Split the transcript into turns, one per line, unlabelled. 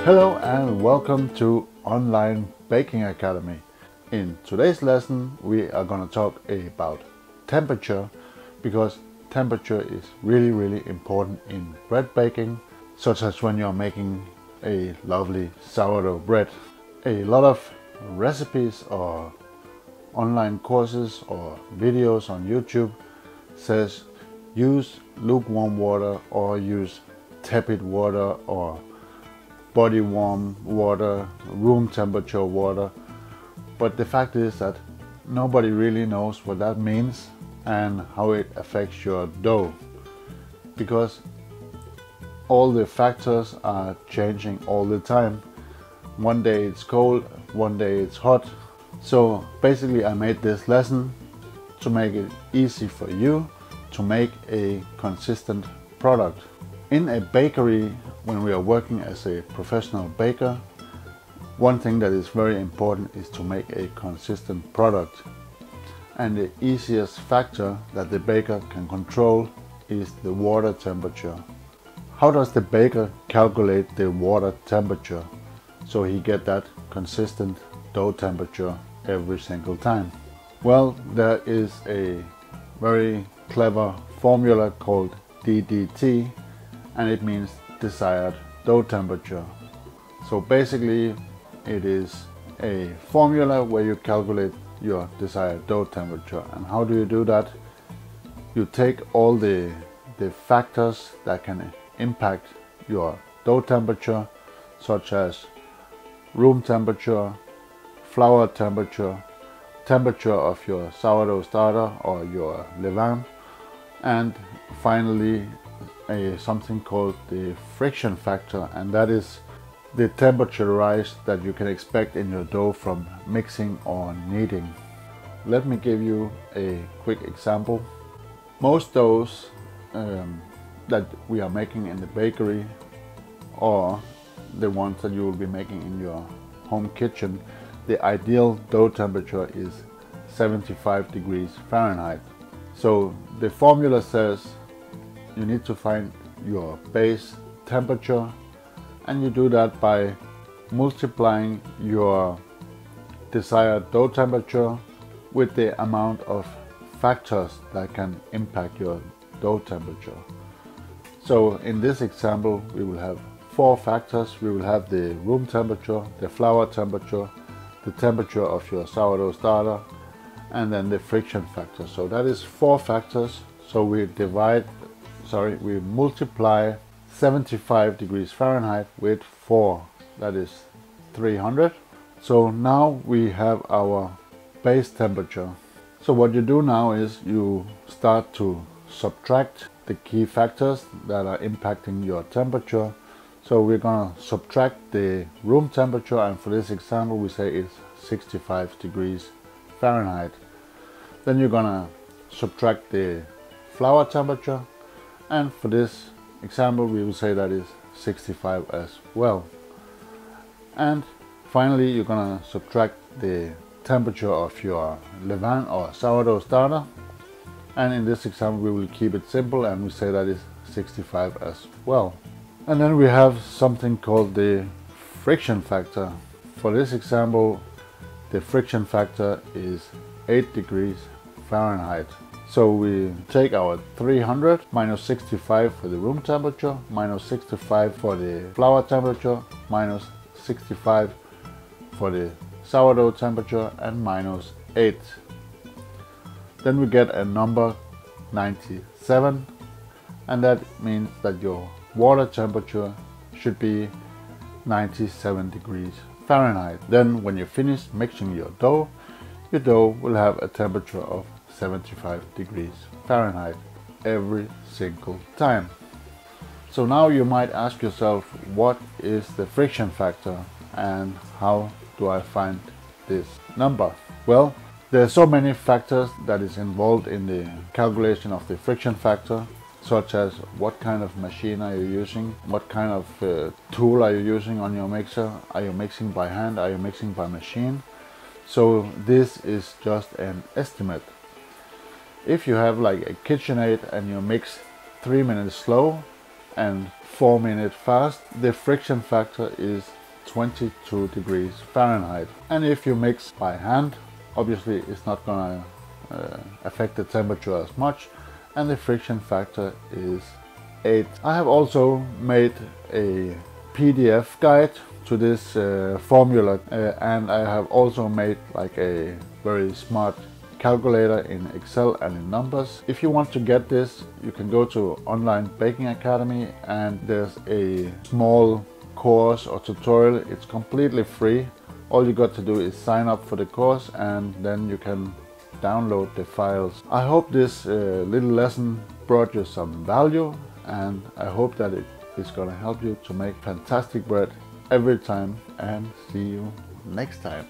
Hello and welcome to Online Baking Academy. In today's lesson we are going to talk about temperature, because temperature is really important in bread baking, such as when you're making a lovely sourdough bread. A lot of recipes or online courses or videos on YouTube says use lukewarm water or use tepid water or body warm water, room temperature water. But the fact is that nobody really knows what that means and how it affects your dough, because all the factors are changing all the time. One day it's cold, one day it's hot. So basically I made this lesson to make it easy for you to make a consistent product. In a bakery, when we are working as a professional baker, one thing that is very important is to make a consistent product. And the easiest factor that the baker can control is the water temperature. How does the baker calculate the water temperature so he get that consistent dough temperature every single time? Well, there is a very clever formula called DDT, and it means desired dough temperature. So basically it is a formula where you calculate your desired dough temperature. And how do you do that? You take all the factors that can impact your dough temperature, such as room temperature, flour temperature, temperature of your sourdough starter or your levain, and finally something called the friction factor, and that is the temperature rise that you can expect in your dough from mixing or kneading. Let me give you a quick example. Most doughs that we are making in the bakery, or the ones that you will be making in your home kitchen, the ideal dough temperature is 75 degrees Fahrenheit. So the formula says you need to find your base temperature, and you do that by multiplying your desired dough temperature with the amount of factors that can impact your dough temperature. So in this example we will have 4 factors. We will have the room temperature, the flour temperature, the temperature of your sourdough starter, and then the friction factor. So that is 4 factors. So we multiply 75 degrees Fahrenheit with 4, that is 300. So now we have our base temperature. So what you do now is you start to subtract the key factors that are impacting your temperature. So we're gonna subtract the room temperature, and for this example we say it's 65 degrees Fahrenheit. Then you're gonna subtract the flour temperature, and for this example we will say that is 65 as well. And finally you're gonna subtract the temperature of your levain or sourdough starter, and in this example we will keep it simple and we say that is 65 as well. And then we have something called the friction factor. For this example the friction factor is 8 degrees Fahrenheit. So we take our 300 minus 65 for the room temperature, minus 65 for the flour temperature, minus 65 for the sourdough temperature, and minus 8. Then we get a number 97, and that means that your water temperature should be 97 degrees Fahrenheit. Then when you finish mixing your dough will have a temperature of 75 degrees Fahrenheit every single time. So now you might ask yourself, what is the friction factor and how do I find this number? Well, there are so many factors that is involved in the calculation of the friction factor, such as what kind of machine are you using, what kind of tool are you using on your mixer, are you mixing by hand, are you mixing by machine. So this is just an estimate. If you have like a KitchenAid and you mix 3 minutes slow and 4 minutes fast, the friction factor is 22 degrees Fahrenheit. And if you mix by hand, obviously it's not gonna affect the temperature as much, and the friction factor is 8. I have also made a PDF guide to this formula, and I have also made like a very smart calculator in Excel and in numbers. If you want to get this, you can go to Online Baking Academy, and there's a small course or tutorial. It's completely free. All you got to do is sign up for the course, and then you can download the files. I hope this little lesson brought you some value, and I hope that it is going to help you to make fantastic bread every time, and see you next time.